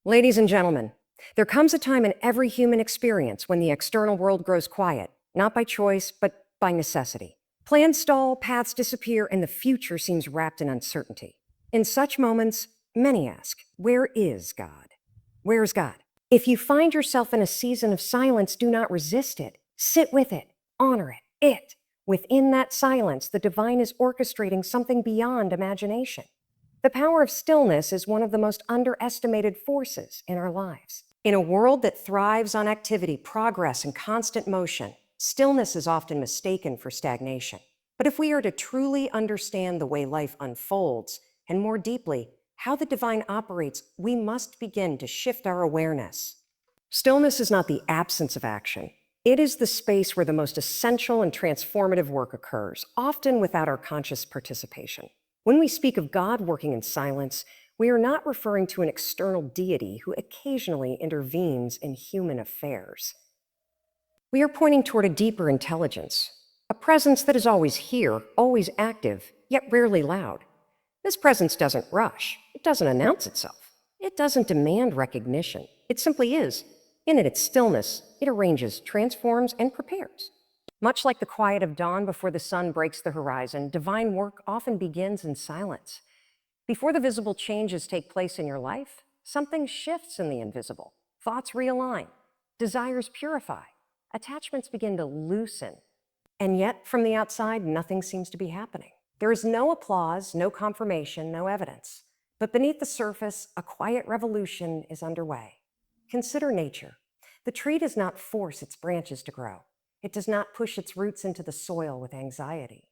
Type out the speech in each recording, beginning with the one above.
Ladies and gentlemen, there comes a time in every human experience when the external world grows quiet, not by choice, but by necessity. Plans stall, paths disappear, and the future seems wrapped in uncertainty. In such moments, many ask, where is God? Where is God? If you find yourself in a season of silence, do not resist it. Sit with it, honor it. Within that silence, the divine is orchestrating something beyond imagination. The power of stillness is one of the most underestimated forces in our lives. In a world that thrives on activity, progress, and constant motion, stillness is often mistaken for stagnation. But if we are to truly understand the way life unfolds, and more deeply, how the divine operates, we must begin to shift our awareness. Stillness is not the absence of action. It is the space where the most essential and transformative work occurs, often without our conscious participation. When we speak of God working in silence, we are not referring to an external deity who occasionally intervenes in human affairs. We are pointing toward a deeper intelligence, a presence that is always here, always active, yet rarely loud. This presence doesn't rush. It doesn't announce itself. It doesn't demand recognition. It simply is. In its stillness, it arranges, transforms, and prepares. Much like the quiet of dawn before the sun breaks the horizon, divine work often begins in silence. Before the visible changes take place in your life, something shifts in the invisible. Thoughts realign, desires purify, attachments begin to loosen. And yet, from the outside, nothing seems to be happening. There is no applause, no confirmation, no evidence. But beneath the surface, a quiet revolution is underway. Consider nature. The tree does not force its branches to grow. It does not push its roots into the soil with anxiety.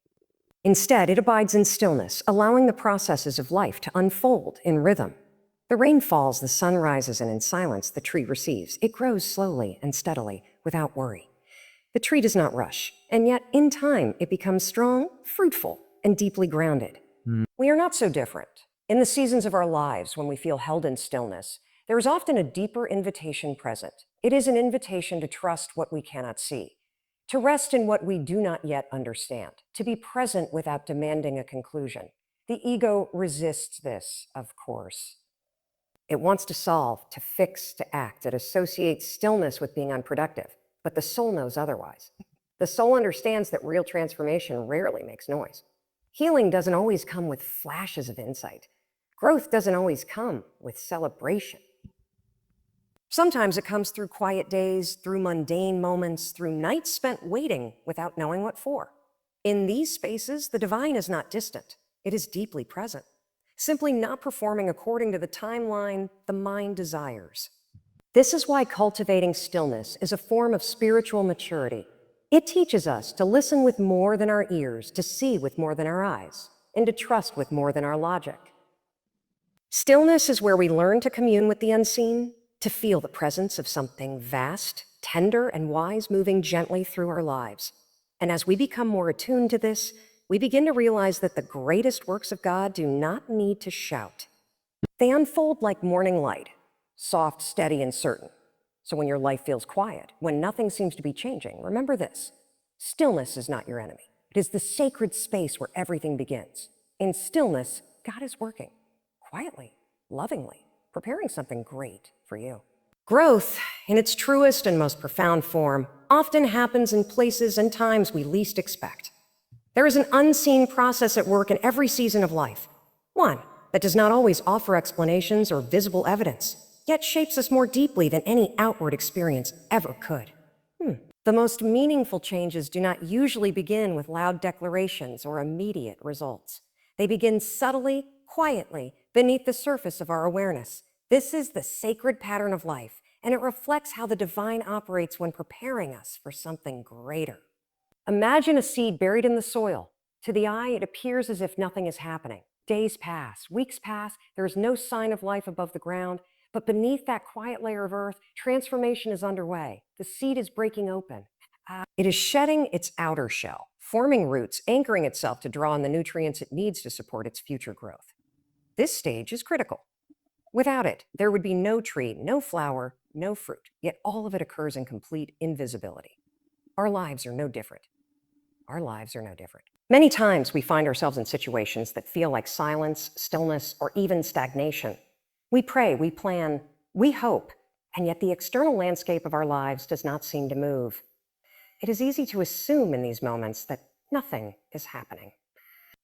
Instead, it abides in stillness, allowing the processes of life to unfold in rhythm. The rain falls, the sun rises, and in silence, the tree receives. It grows slowly and steadily, without worry. The tree does not rush, and yet, in time, it becomes strong, fruitful, and deeply grounded. We are not so different. In the seasons of our lives when we feel held in stillness, there is often a deeper invitation present. It is an invitation to trust what we cannot see, to rest in what we do not yet understand, to be present without demanding a conclusion. The ego resists this, of course. It wants to solve, to fix, to act. It associates stillness with being unproductive, but the soul knows otherwise. The soul understands that real transformation rarely makes noise. Healing doesn't always come with flashes of insight. Growth doesn't always come with celebration. Sometimes it comes through quiet days, through mundane moments, through nights spent waiting without knowing what for. In these spaces, the divine is not distant. It is deeply present, simply not performing according to the timeline the mind desires. This is why cultivating stillness is a form of spiritual maturity. It teaches us to listen with more than our ears, to see with more than our eyes, and to trust with more than our logic. Stillness is where we learn to commune with the unseen, to feel the presence of something vast, tender, and wise moving gently through our lives. And as we become more attuned to this, we begin to realize that the greatest works of God do not need to shout. They unfold like morning light, soft, steady, and certain. So when your life feels quiet, when nothing seems to be changing, remember this: stillness is not your enemy. It is the sacred space where everything begins. In stillness, God is working, quietly, lovingly, preparing something great for you. Growth, in its truest and most profound form, often happens in places and times we least expect. There is an unseen process at work in every season of life, one that does not always offer explanations or visible evidence, yet shapes us more deeply than any outward experience ever could. The most meaningful changes do not usually begin with loud declarations or immediate results. They begin subtly, quietly, beneath the surface of our awareness. This is the sacred pattern of life, and it reflects how the divine operates when preparing us for something greater. Imagine a seed buried in the soil. To the eye, it appears as if nothing is happening. Days pass, weeks pass, there is no sign of life above the ground, but beneath that quiet layer of earth, transformation is underway. The seed is breaking open. It is shedding its outer shell, forming roots, anchoring itself to draw in the nutrients it needs to support its future growth. This stage is critical. Without it, there would be no tree, no flower, no fruit, yet all of it occurs in complete invisibility. Our lives are no different. Our lives are no different. Many times we find ourselves in situations that feel like silence, stillness, or even stagnation. We pray, we plan, We hope, and yet the external landscape of our lives does not seem to move. It is easy to assume in these moments that nothing is happening,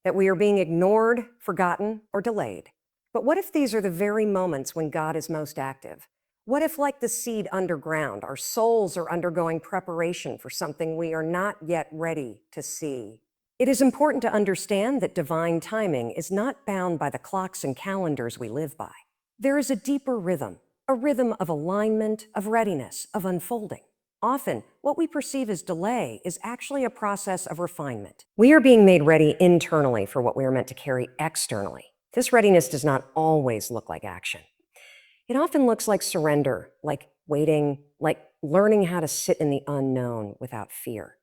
that we are being ignored, forgotten, or delayed. But what if these are the very moments when God is most active? What if, like the seed underground, our souls are undergoing preparation for something we are not yet ready to see? It is important to understand that divine timing is not bound by the clocks and calendars we live by. There is a deeper rhythm, a rhythm of alignment, of readiness, of unfolding. Often, what we perceive as delay is actually a process of refinement. We are being made ready internally for what we are meant to carry externally. This readiness does not always look like action. It often looks like surrender, like waiting, like learning how to sit in the unknown without fear.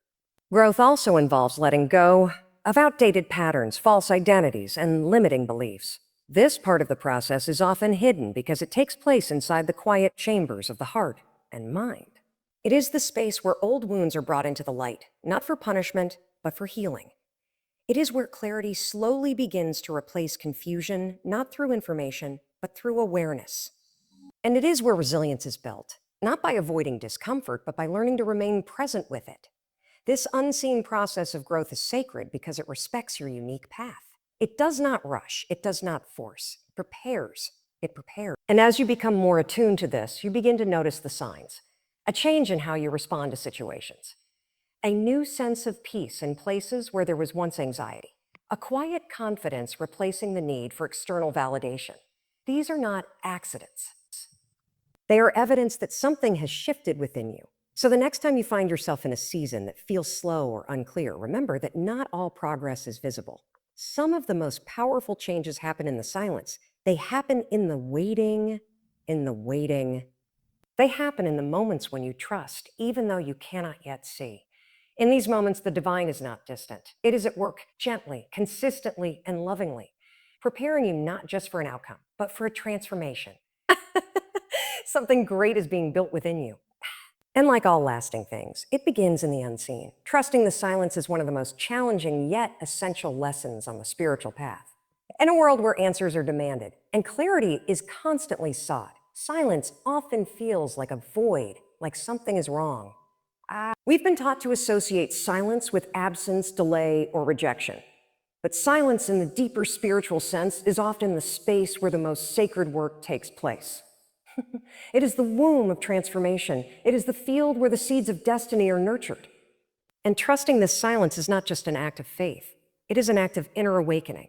Growth also involves letting go of outdated patterns, false identities, and limiting beliefs. This part of the process is often hidden because it takes place inside the quiet chambers of the heart and mind. It is the space where old wounds are brought into the light, not for punishment, but for healing. It is where clarity slowly begins to replace confusion, not through information, but through awareness. And it is where resilience is built, not by avoiding discomfort, but by learning to remain present with it. This unseen process of growth is sacred because it respects your unique path. It does not rush, it does not force, it prepares, it prepares. And as you become more attuned to this, you begin to notice the signs. A change in how you respond to situations. A new sense of peace in places where there was once anxiety. A quiet confidence replacing the need for external validation. These are not accidents. They are evidence that something has shifted within you. So the next time you find yourself in a season that feels slow or unclear, remember that not all progress is visible. Some of the most powerful changes happen in the silence. They happen in the waiting, They happen in the moments when you trust, even though you cannot yet see. In these moments, the divine is not distant. It is at work gently, consistently, and lovingly, preparing you not just for an outcome, but for a transformation. Something great is being built within you. And like all lasting things, it begins in the unseen. Trusting the silence is one of the most challenging yet essential lessons on the spiritual path. In a world where answers are demanded and clarity is constantly sought, silence often feels like a void, like something is wrong. We've been taught to associate silence with absence, delay, or rejection. But silence in the deeper spiritual sense is often the space where the most sacred work takes place. It is the womb of transformation. It is the field where the seeds of destiny are nurtured. And trusting this silence is not just an act of faith. It is an act of inner awakening.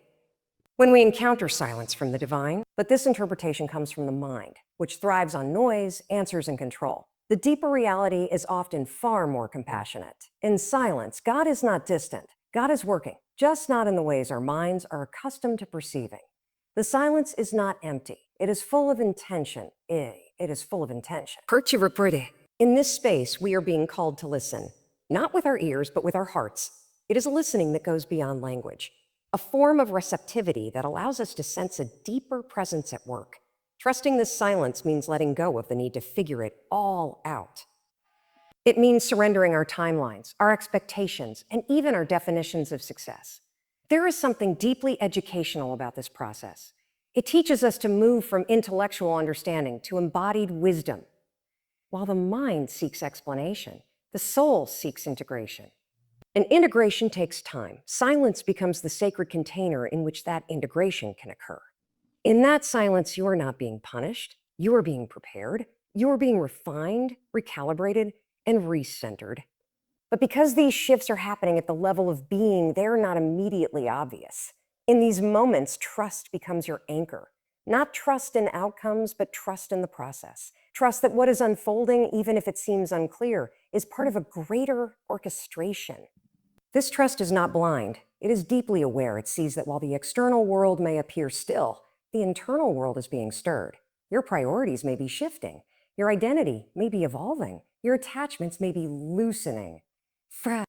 When we encounter silence from the divine, but this interpretation comes from the mind, which thrives on noise, answers, and control. The deeper reality is often far more compassionate. In silence, God is not distant. God is working, just not in the ways our minds are accustomed to perceiving. The silence is not empty. It is full of intention. It is full of intention. In this space, we are being called to listen, not with our ears, but with our hearts. It is a listening that goes beyond language, a form of receptivity that allows us to sense a deeper presence at work. Trusting this silence means letting go of the need to figure it all out. It means surrendering our timelines, our expectations, and even our definitions of success. There is something deeply educational about this process. It teaches us to move from intellectual understanding to embodied wisdom. While the mind seeks explanation, the soul seeks integration. And integration takes time. Silence becomes the sacred container in which that integration can occur. In that silence, you are not being punished. You are being prepared. You are being refined, recalibrated, and recentered. But because these shifts are happening at the level of being, they're not immediately obvious. In these moments, trust becomes your anchor. Not trust in outcomes, but trust in the process. Trust that what is unfolding, even if it seems unclear, is part of a greater orchestration. This trust is not blind. It is deeply aware. It sees that while the external world may appear still, the internal world is being stirred. Your priorities may be shifting. Your identity may be evolving. Your attachments may be loosening.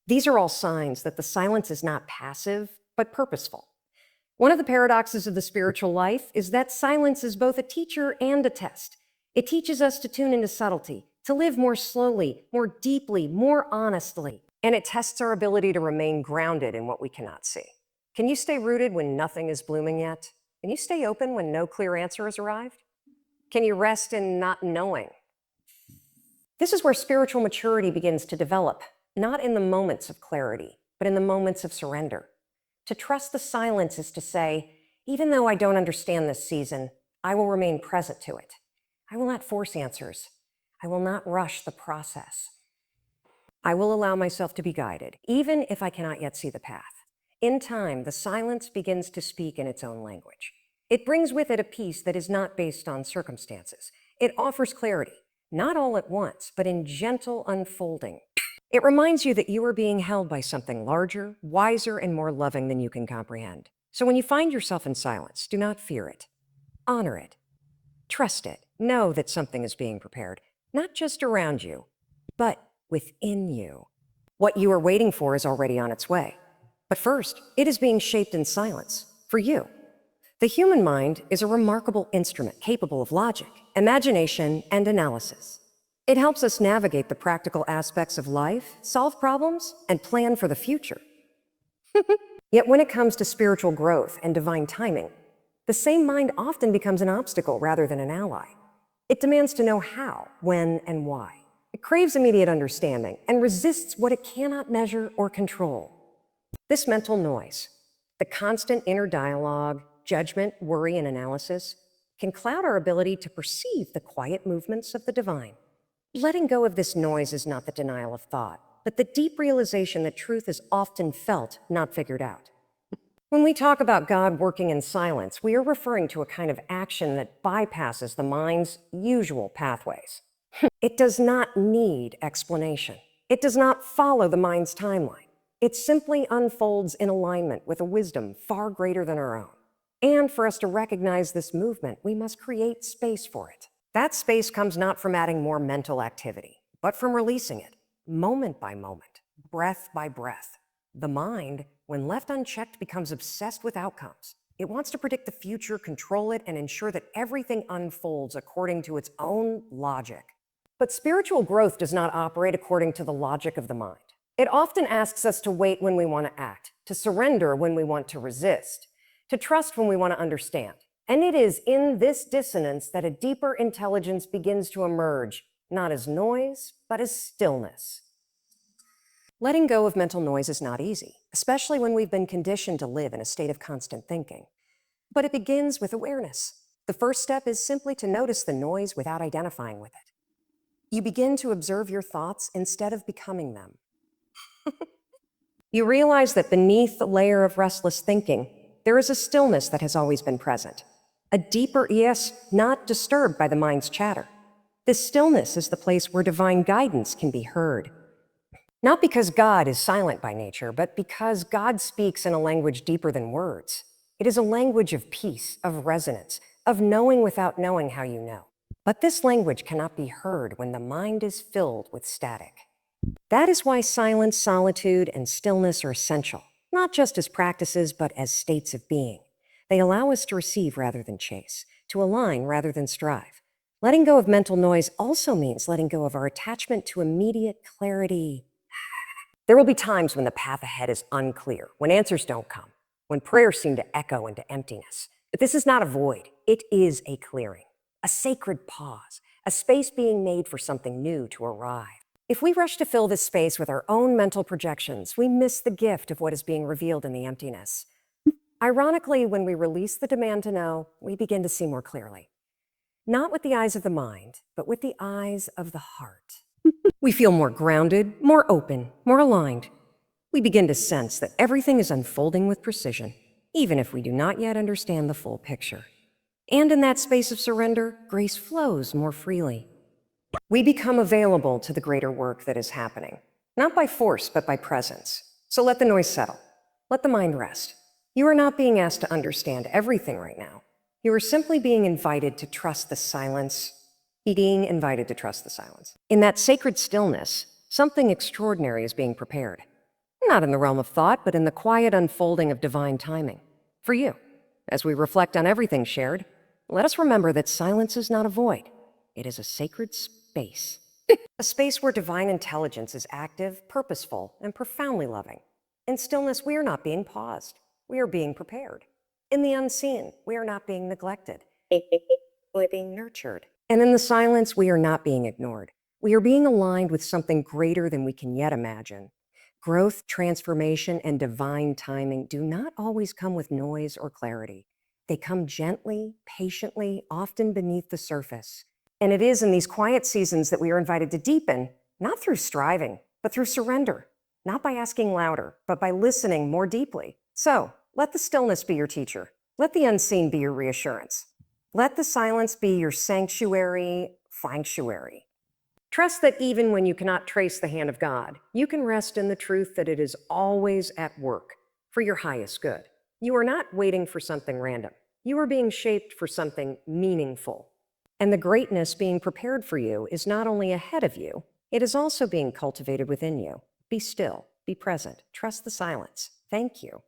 These are all signs that the silence is not passive, but purposeful. One of the paradoxes of the spiritual life is that silence is both a teacher and a test. It teaches us to tune into subtlety, to live more slowly, more deeply, more honestly, and it tests our ability to remain grounded in what we cannot see. Can you stay rooted when nothing is blooming yet? Can you stay open when no clear answer has arrived? Can you rest in not knowing? This is where spiritual maturity begins to develop, not in the moments of clarity, but in the moments of surrender. To trust the silence is to say, even though I don't understand this season, I will remain present to it. I will not force answers. I will not rush the process. I will allow myself to be guided, even if I cannot yet see the path. In time, the silence begins to speak in its own language. It brings with it a peace that is not based on circumstances. It offers clarity, not all at once, but in gentle unfolding. It reminds you that you are being held by something larger, wiser, and more loving than you can comprehend. So when you find yourself in silence, do not fear it. Honor it. Trust it. Know that something is being prepared, not just around you, but within you. What you are waiting for is already on its way. But first, it is being shaped in silence, for you. The human mind is a remarkable instrument capable of logic, imagination, and analysis. It helps us navigate the practical aspects of life, solve problems, and plan for the future. Yet when it comes to spiritual growth and divine timing, the same mind often becomes an obstacle rather than an ally. It demands to know how, when, and why. It craves immediate understanding and resists what it cannot measure or control. This mental noise, the constant inner dialogue, judgment, worry, and analysis, can cloud our ability to perceive the quiet movements of the divine. Letting go of this noise is not the denial of thought, but the deep realization that truth is often felt, not figured out. When we talk about God working in silence, we are referring to a kind of action that bypasses the mind's usual pathways. It does not need explanation. It does not follow the mind's timeline. It simply unfolds in alignment with a wisdom far greater than our own. And for us to recognize this movement, we must create space for it. That space comes not from adding more mental activity, but from releasing it, moment by moment, breath by breath. The mind, when left unchecked, becomes obsessed with outcomes. It wants to predict the future, control it, and ensure that everything unfolds according to its own logic. But spiritual growth does not operate according to the logic of the mind. It often asks us to wait when we want to act, to surrender when we want to resist, to trust when we want to understand. And it is in this dissonance that a deeper intelligence begins to emerge, not as noise, but as stillness. Letting go of mental noise is not easy, especially when we've been conditioned to live in a state of constant thinking. But it begins with awareness. The first step is simply to notice the noise without identifying with it. You begin to observe your thoughts instead of becoming them. You realize that beneath the layer of restless thinking, there is a stillness that has always been present. A deeper yes, not disturbed by the mind's chatter. This stillness is the place where divine guidance can be heard. Not because God is silent by nature, but because God speaks in a language deeper than words. It is a language of peace, of resonance, of knowing without knowing how you know. But this language cannot be heard when the mind is filled with static. That is why silence, solitude, and stillness are essential, not just as practices, but as states of being. They allow us to receive rather than chase, to align rather than strive. Letting go of mental noise also means letting go of our attachment to immediate clarity. There will be times when the path ahead is unclear, when answers don't come, when prayers seem to echo into emptiness. But this is not a void, it is a clearing, a sacred pause, a space being made for something new to arrive. If we rush to fill this space with our own mental projections, we miss the gift of what is being revealed in the emptiness. Ironically, when we release the demand to know, we begin to see more clearly. Not with the eyes of the mind, but with the eyes of the heart. We feel more grounded, more open, more aligned. We begin to sense that everything is unfolding with precision, even if we do not yet understand the full picture. And in that space of surrender, grace flows more freely. We become available to the greater work that is happening, not by force, but by presence. So let the noise settle. Let the mind rest. You are not being asked to understand everything right now. You are simply being invited to trust the silence, In that sacred stillness, something extraordinary is being prepared. Not in the realm of thought, but in the quiet unfolding of divine timing. For you, as we reflect on everything shared, let us remember that silence is not a void. It is a sacred space. A space where divine intelligence is active, purposeful, and profoundly loving. In stillness, we are not being paused. We are being prepared. In the unseen, we are not being neglected. hopefully being nurtured. And in the silence, we are not being ignored. We are being aligned with something greater than we can yet imagine. Growth, transformation, and divine timing do not always come with noise or clarity. They come gently, patiently, often beneath the surface. And it is in these quiet seasons that we are invited to deepen, not through striving, but through surrender. Not by asking louder, but by listening more deeply. So, let the stillness be your teacher. Let the unseen be your reassurance. Let the silence be your sanctuary. Trust that even when you cannot trace the hand of God, you can rest in the truth that it is always at work for your highest good. You are not waiting for something random. You are being shaped for something meaningful. And the greatness being prepared for you is not only ahead of you, it is also being cultivated within you. Be still, be present, trust the silence. Thank you.